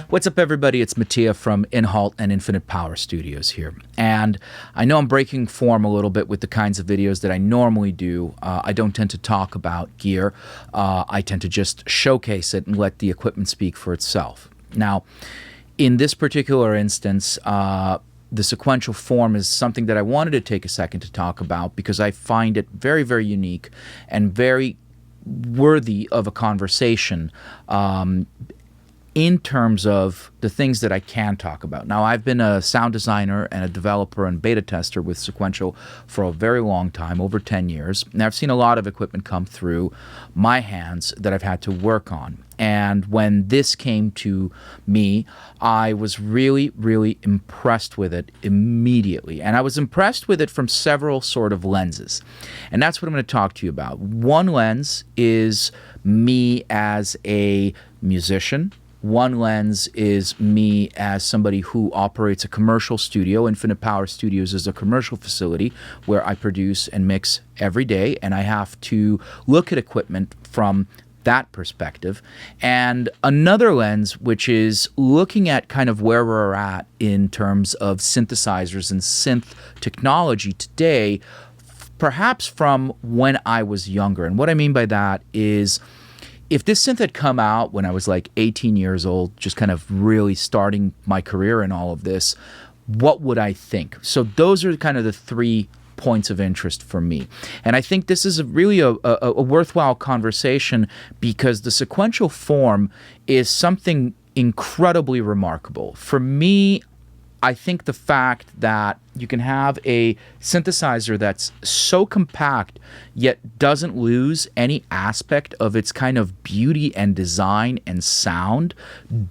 What's up, everybody? It's Mattia from INHALT and Infinite Power Studios here. And I know I'm breaking form a little bit with the kinds of videos that I normally do. I don't tend to talk about gear. I tend to just showcase it and let the equipment speak for itself. Now, in this particular instance, the Sequential Fourm is something that I wanted to take a second to talk about because I find it very, very unique and very worthy of a conversation in terms of the things that I can talk about. Now, I've been a sound designer and a developer and beta tester with Sequential for a very long time, over 10 years. And I've seen a lot of equipment come through my hands that I've had to work on. And when this came to me, I was really, really impressed with it immediately. And I was impressed with it from several sort of lenses. And that's what I'm going to talk to you about. One lens is me as a musician. One lens is me as somebody who operates a commercial studio. Infinite Power Studios is a commercial facility where I produce and mix every day, and I have to look at equipment from that perspective. And another lens, which is looking at kind of where we're at in terms of synthesizers and synth technology today, perhaps from when I was younger. And what I mean by that is, if this synth had come out when I was like 18 years old, just kind of really starting my career in all of this, what would I think? So those are kind of the 3 points of interest for me. And I think this is really a worthwhile conversation because the Sequential Fourm is something incredibly remarkable. For me, I think the fact that you can have a synthesizer that's so compact yet doesn't lose any aspect of its kind of beauty and design and sound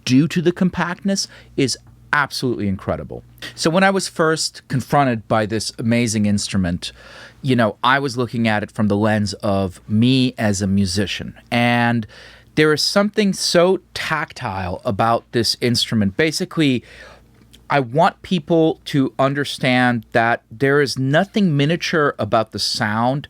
due to the compactness is absolutely incredible. So when I was first confronted by this amazing instrument, you know, I was looking at it from the lens of me as a musician. And there is something so tactile about this instrument. Basically, I want people to understand that there is nothing miniature about the sound,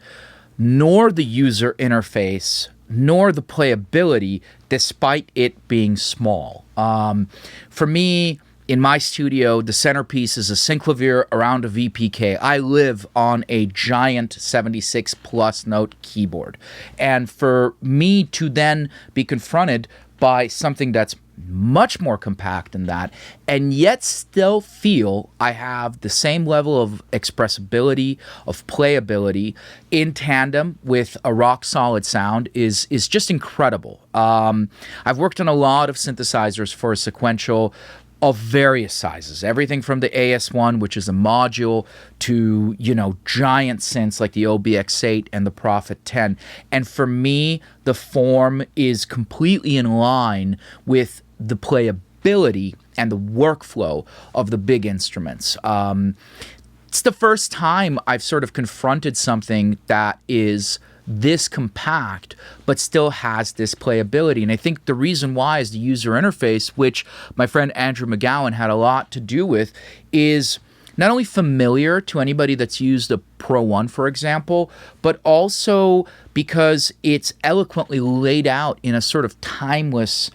nor the user interface, nor the playability, despite it being small. For me, in my studio, the centerpiece is a synclavier around a VPK. I live on a giant 76 plus note keyboard. And for me to then be confronted by something that's much more compact than that, and yet still feel I have the same level of expressibility, of playability in tandem with a rock solid sound is just incredible. I've worked on a lot of synthesizers for Sequential of various sizes, everything from the AS1, which is a module, to, you know, giant synths like the OBX8 and the Prophet 10. And for me, the Fourm is completely in line with the playability and the workflow of the big instruments. It's the first time I've sort of confronted something that is this compact but still has this playability. And I think the reason why is the user interface, which my friend Andrew McGowan had a lot to do with, is not only familiar to anybody that's used the Pro 1, for example, but also because it's eloquently laid out in a sort of timeless,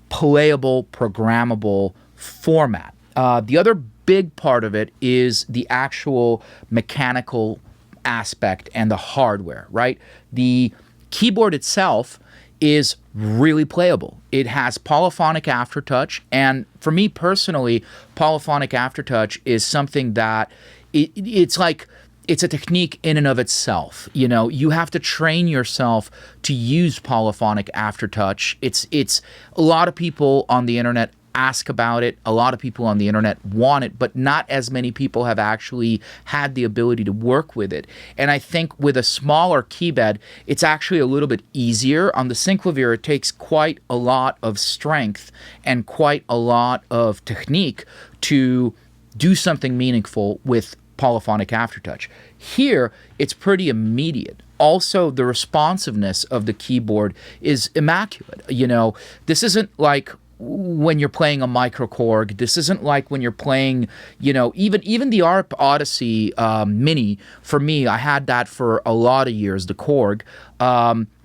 playable, programmable format. The other big part of it is the actual mechanical aspect and the hardware, right? The keyboard itself is really playable. It has polyphonic aftertouch, and for me personally, polyphonic aftertouch is something that it's like it's a technique in and of itself. You know, you have to train yourself to use polyphonic aftertouch. It's a lot of people on the internet ask about it. A lot of people on the internet want it, but not as many people have actually had the ability to work with it. And I think with a smaller key bed, it's actually a little bit easier. On the synclavier, it takes quite a lot of strength and quite a lot of technique to do something meaningful with polyphonic aftertouch. Here, it's pretty immediate. Also, the responsiveness of the keyboard is immaculate. You know, this isn't like when you're playing a microKORG. This isn't like when you're playing, you know, even the ARP Odyssey Mini. For me, I had that for a lot of years, the Korg.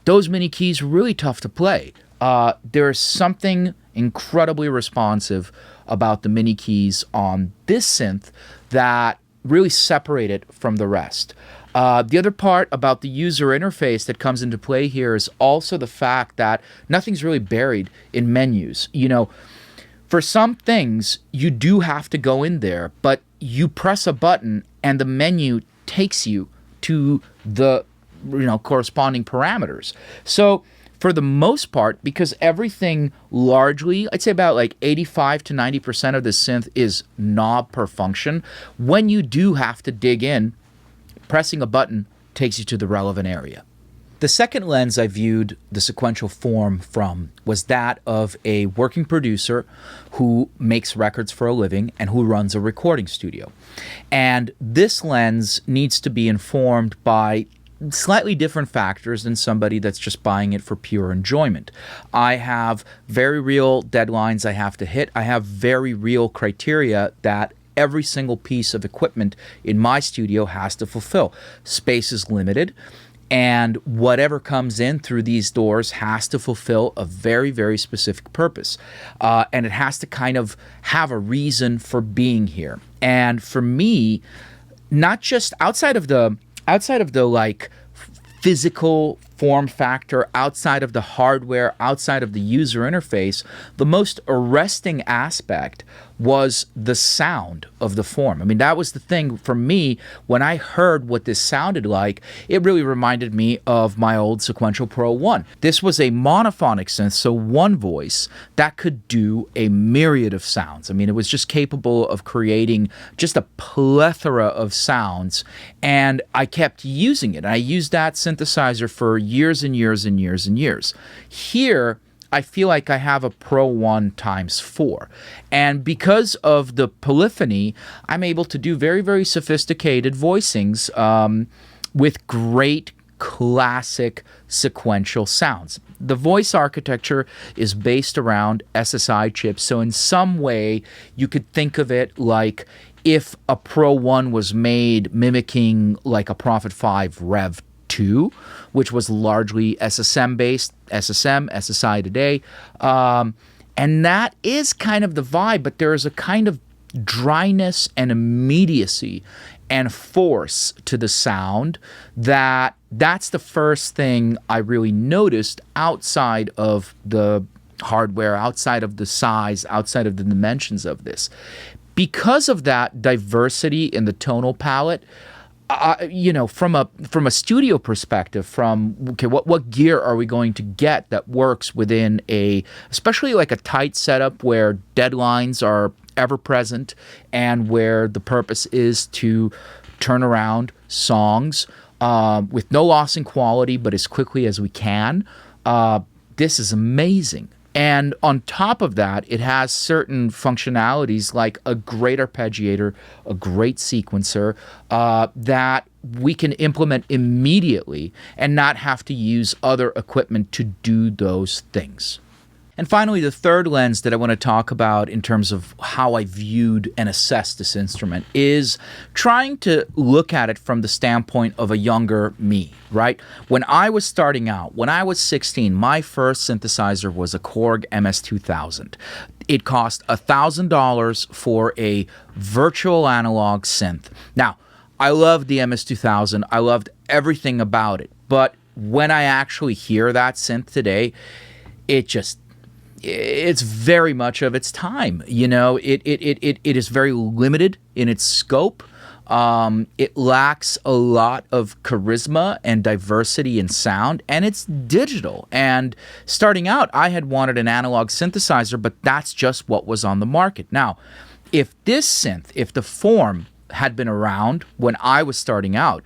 Those mini keys are really tough to play. There's something incredibly responsive about the mini keys on this synth that really separate it from the rest. The other part about the user interface that comes into play here is also the fact that nothing's really buried in menus. You know, for some things, you do have to go in there, but you press a button and the menu takes you to the, you know, corresponding parameters. So for the most part, because everything largely, I'd say about like 85 to 90% of the synth is knob per function, when you do have to dig in, pressing a button takes you to the relevant area. The second lens I viewed the Sequential Fourm from was that of a working producer who makes records for a living and who runs a recording studio. And this lens needs to be informed by slightly different factors than somebody that's just buying it for pure enjoyment. I have very real deadlines I have to hit. I have very real criteria that every single piece of equipment in my studio has to fulfill. Space is limited, and whatever comes in through these doors has to fulfill a very, very specific purpose. And it has to kind of have a reason for being here. And for me, not just outside of the like physical form factor, outside of the hardware, outside of the user interface, the most arresting aspect was the sound of the Fourm. I mean, that was the thing for me. When I heard what this sounded like, it really reminded me of my old Sequential Pro 1. This was a monophonic synth, so one voice that could do a myriad of sounds. I mean, it was just capable of creating just a plethora of sounds, and I kept using it. I used that synthesizer for years and years and years and years. Here, I feel like I have a Pro 1 times 4. And because of the polyphony, I'm able to do very, very sophisticated voicings with great classic sequential sounds. The voice architecture is based around SSI chips, so in some way you could think of it like if a Pro 1 was made mimicking like a Prophet 5 Rev 2, which was largely SSM based, SSM, SSI today. And that is kind of the vibe, but there is a kind of dryness and immediacy and force to the sound that's the first thing I really noticed outside of the hardware, outside of the size, outside of the dimensions of this. Because of that diversity in the tonal palette, you know, from a studio perspective, what gear are we going to get that works within especially like a tight setup where deadlines are ever present and where the purpose is to turn around songs with no loss in quality, but as quickly as we can. This is amazing. And on top of that, it has certain functionalities like a great arpeggiator, a great sequencer that we can implement immediately and not have to use other equipment to do those things. And finally, the third lens that I want to talk about in terms of how I viewed and assessed this instrument is trying to look at it from the standpoint of a younger me, right? When I was starting out, when I was 16, my first synthesizer was a Korg MS-2000. It cost $1,000 for a virtual analog synth. Now, I loved the MS-2000. I loved everything about it. But when I actually hear that synth today, it's very much of its time. It is very limited in its scope. It lacks a lot of charisma and diversity in sound, and it's digital. And starting out, I had wanted an analog synthesizer, but that's just what was on the market. Now, if the Fourm had been around when I was starting out,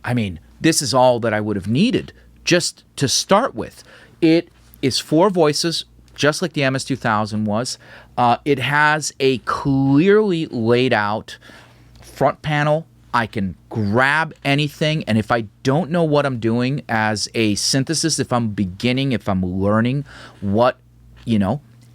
I mean, this is all that I would have needed just to start with. It is 4 voices, just like the MS-2000 was. It has a clearly laid out front panel. I can grab anything, and if I don't know what I'm doing as a synthesist, if I'm learning what,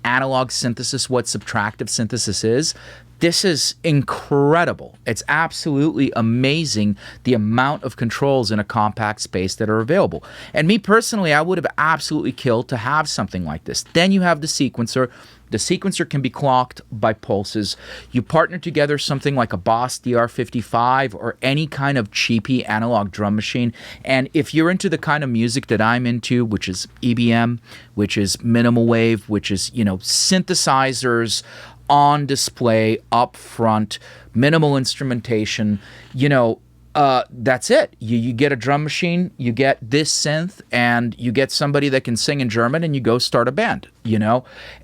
analog synthesis, what subtractive synthesis is, this is incredible. It's absolutely amazing the amount of controls in a compact space that are available. And me personally, I would have absolutely killed to have something like this. Then you have the sequencer. The sequencer can be clocked by pulses. You partner together something like a Boss DR55 or any kind of cheapy analog drum machine. And if you're into the kind of music that I'm into, which is EBM, which is minimal wave, which is, synthesizers on display, up front, minimal instrumentation, that's it. You get a drum machine, you get this synth, and you get somebody that can sing in German, and you go start a band,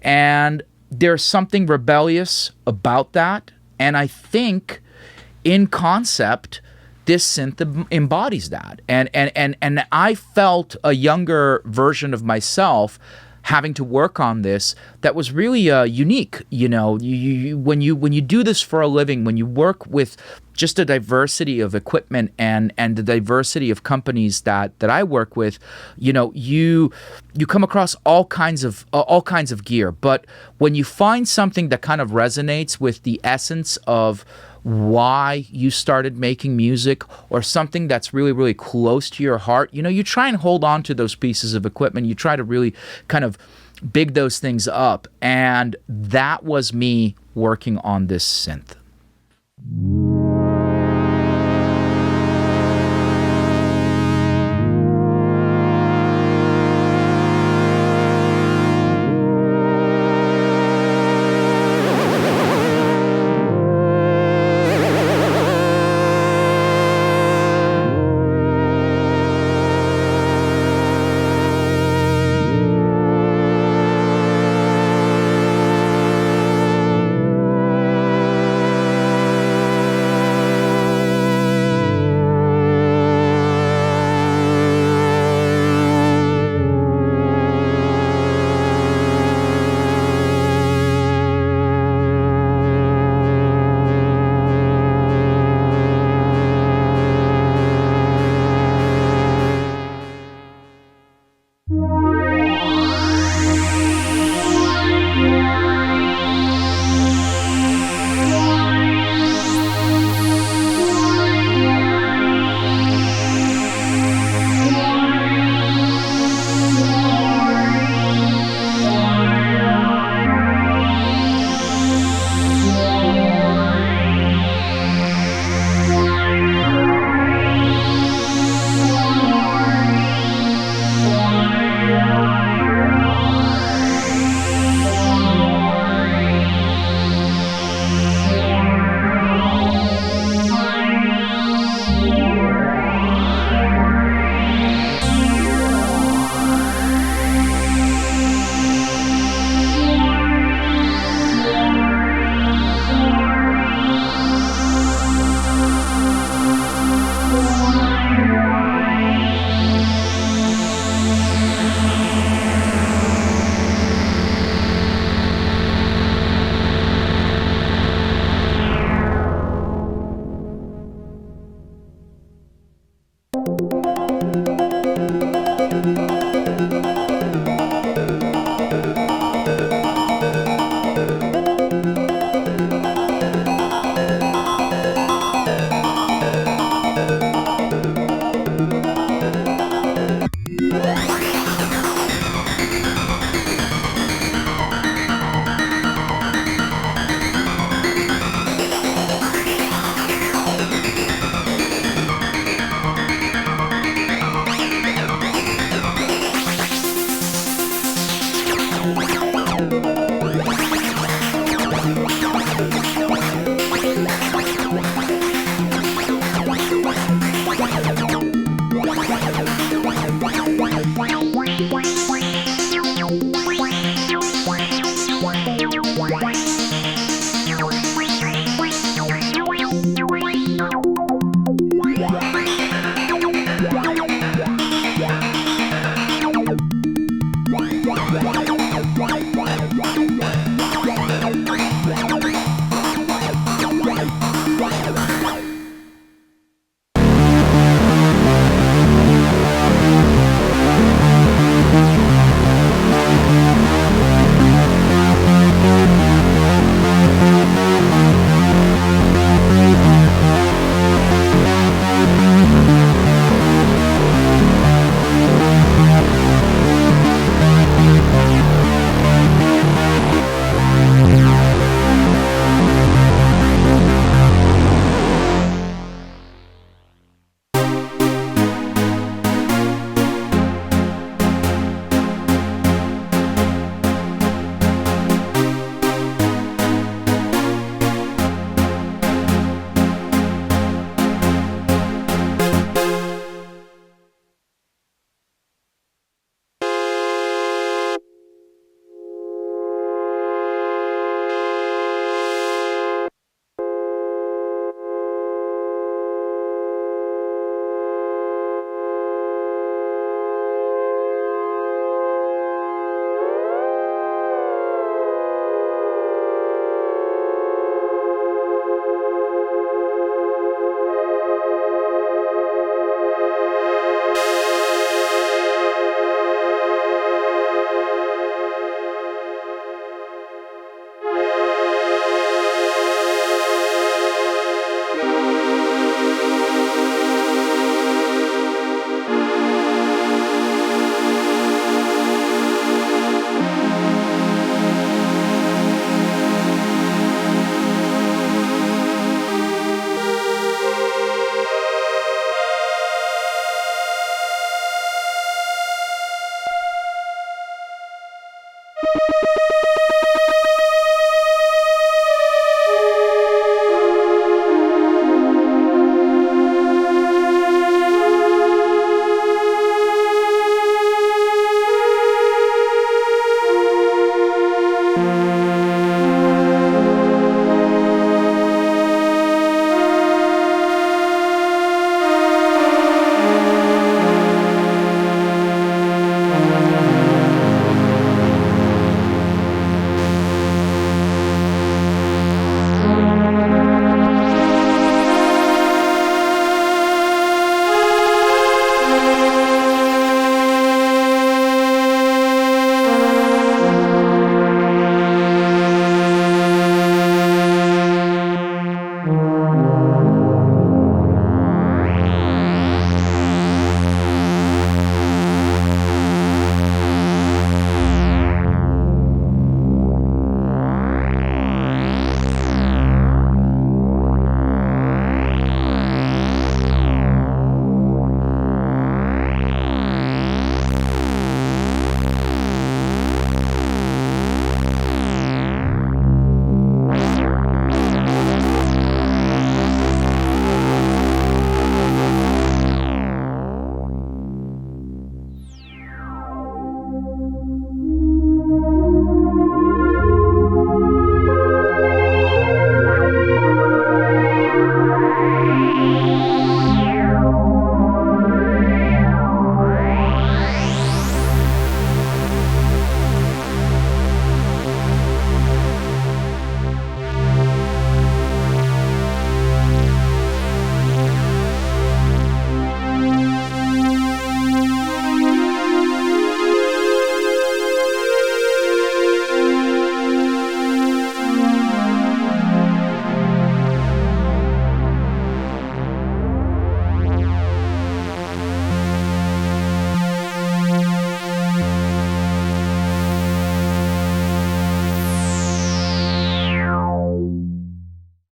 And there's something rebellious about that, and I think in concept, this synth embodies that. And I felt a younger version of myself having to work on this that was really unique. When you do this for a living, when you work with just a diversity of equipment and the diversity of companies that I work with, you come across all kinds of gear. But when you find something that kind of resonates with the essence of why you started making music, or something that's really, really close to your heart, you try and hold on to those pieces of equipment. You try to really kind of big those things up. And that was me working on this synth. You